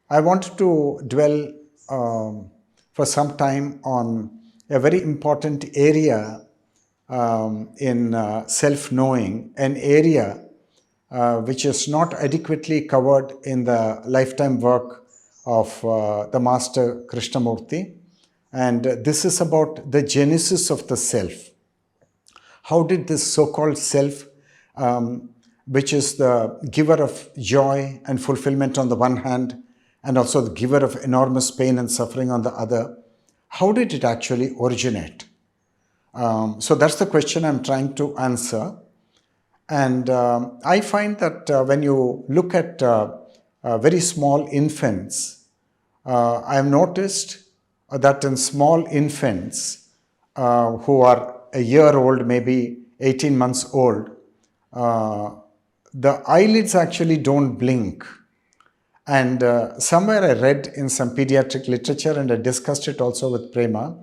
I wanted to dwell for some time on a very important area in self-knowing, an area which is not adequately covered in the lifetime work of the Master Krishnamurti. And this is about the genesis of the self. How did this so-called self, which is the giver of joy and fulfillment on the one hand, and also the giver of enormous pain and suffering on the other, how did it actually originate? So that's the question I'm trying to answer. And I find that when you look at very small infants, I have noticed that in small infants who are a year old, maybe 18 months old, the eyelids actually don't blink. And somewhere I read in some pediatric literature, and I discussed it also with Prema,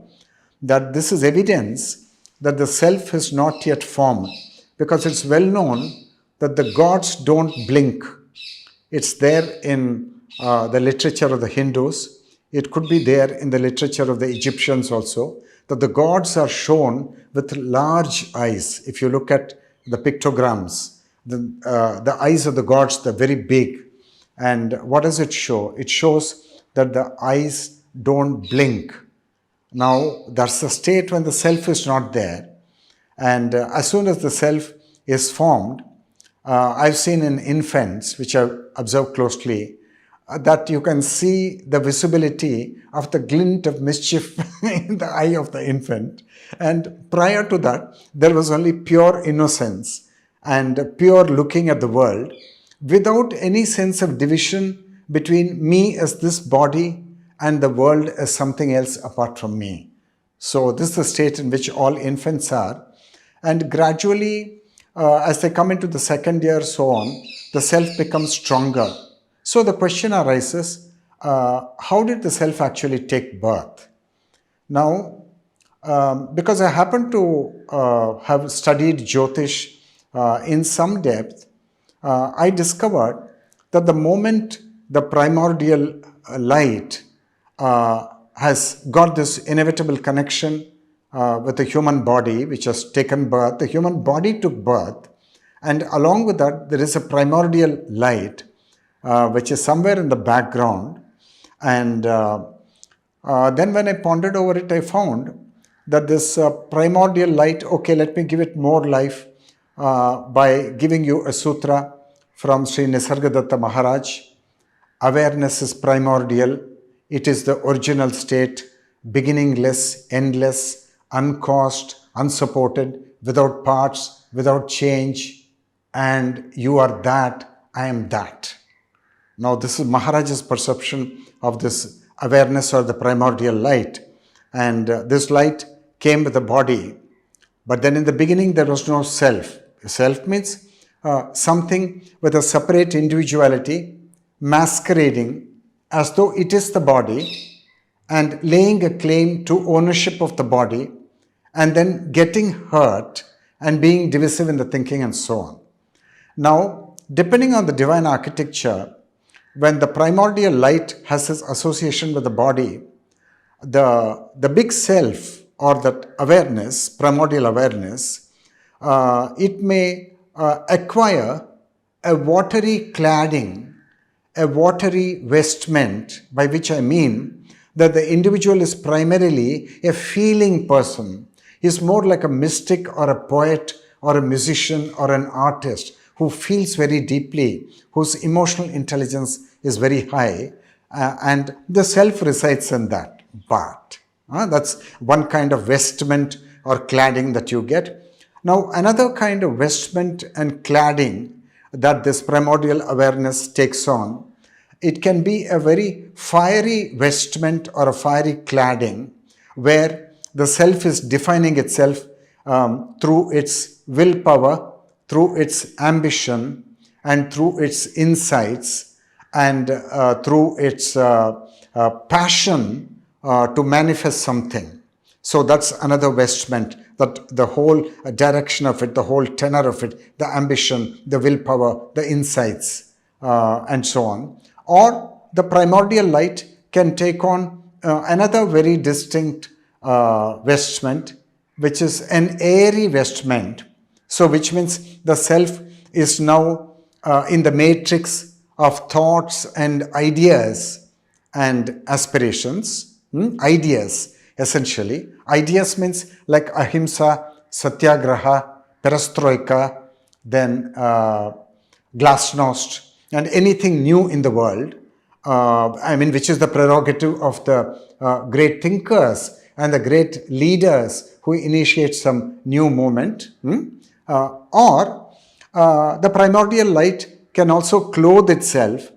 that this is evidence that the self is not yet formed, because it's well known that the gods don't blink. It's there in the literature of the Hindus. It could be there in the literature of the Egyptians also, that the gods are shown with large eyes. If you look at the pictograms, the eyes of the gods, they're very big. And what does it show? It shows that the eyes don't blink. Now, that's the state when the self is not there. And as soon as the self is formed, I've seen in infants, which I've observed closely, that you can see the visibility of the glint of mischief in the eye of the infant. And prior to that, there was only pure innocence and pure looking at the world, without any sense of division between me as this body and the world as something else apart from me. So this is the state in which all infants are. And gradually, as they come into the second year, so on, the self becomes stronger. So the question arises, how did the self actually take birth? Now, because I happen to have studied Jyotish in some depth, I discovered that the moment the primordial light has got this inevitable connection with the human body, which has taken birth, the human body took birth, and along with that, there is a primordial light, which is somewhere in the background. And then when I pondered over it, I found that this primordial light, okay, let me give it more life by giving you a sutra from Sri Nisargadatta Maharaj. Awareness is primordial. It is the original state, beginningless, endless, uncaused, unsupported, without parts, without change. And you are that, I am that. Now this is Maharaj's perception of this awareness or the primordial light. And this light came with the body. But then in the beginning there was no self. Self means something with a separate individuality, masquerading as though it is the body and laying a claim to ownership of the body, and then getting hurt and being divisive in the thinking and so on. Now, depending on the divine architecture, when the primordial light has this association with the body, the big self or that awareness, primordial awareness, it may acquire a watery cladding, a watery vestment, by which I mean that the individual is primarily a feeling person. He is more like a mystic or a poet or a musician or an artist who feels very deeply, whose emotional intelligence is very high, and the self resides in that. But that's one kind of vestment or cladding that you get. Now, another kind of vestment and cladding that this primordial awareness takes on, it can be a very fiery vestment or a fiery cladding where the self is defining itself through its willpower, through its ambition, and through its insights, and through its passion to manifest something. So that's another vestment, that the whole direction of it, the whole tenor of it, the ambition, the willpower, the insights, and so on. Or the primordial light can take on another very distinct vestment, which is an airy vestment. So which means the self is now in the matrix of thoughts and ideas and aspirations. Ideas, essentially. Ideas means like ahimsa, satyagraha, perestroika, then glasnost, and anything new in the world. Which is the prerogative of the great thinkers and the great leaders who initiate some new movement. Or the primordial light can also clothe itself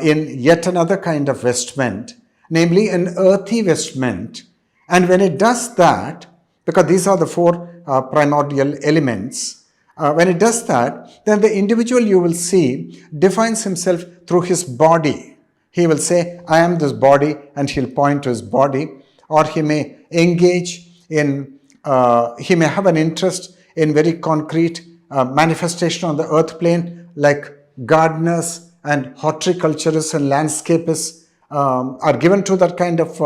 in yet another kind of vestment, namely an earthy vestment. And when it does that, because these are the four primordial elements, when it does that, then the individual, you will see, defines himself through his body. He will say, I am this body, and he'll point to his body. Or he may engage in, he may have an interest in very concrete manifestation on the earth plane, like gardeners and horticulturists and landscapists are given to that kind of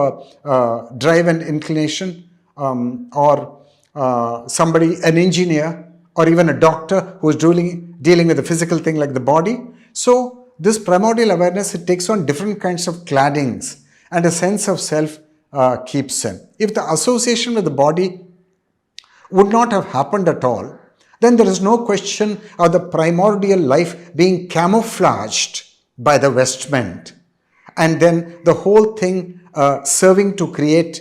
drive and inclination, or somebody, an engineer, or even a doctor who is dealing with a physical thing like the body. So this primordial awareness, it takes on different kinds of claddings, and a sense of self keeps in. If the association with the body would not have happened at all, then there is no question of the primordial life being camouflaged by the vestment, and then the whole thing serving to create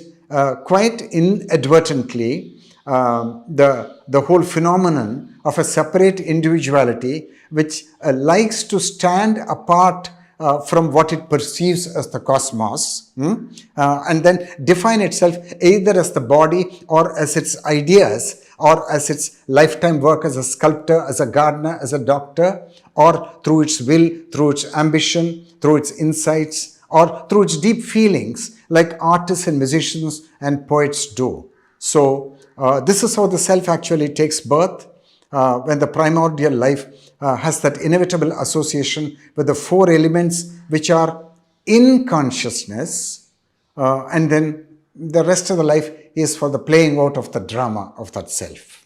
quite inadvertently the whole phenomenon of a separate individuality which likes to stand apart from what it perceives as the cosmos, and then define itself either as the body or as its ideas, or as its lifetime work as a sculptor, as a gardener, as a doctor, or through its will, through its ambition, through its insights, or through its deep feelings, like artists and musicians and poets do. So this is how the self actually takes birth, when the primordial life has that inevitable association with the four elements which are in consciousness, and then the rest of the life is for the playing out of the drama of that self.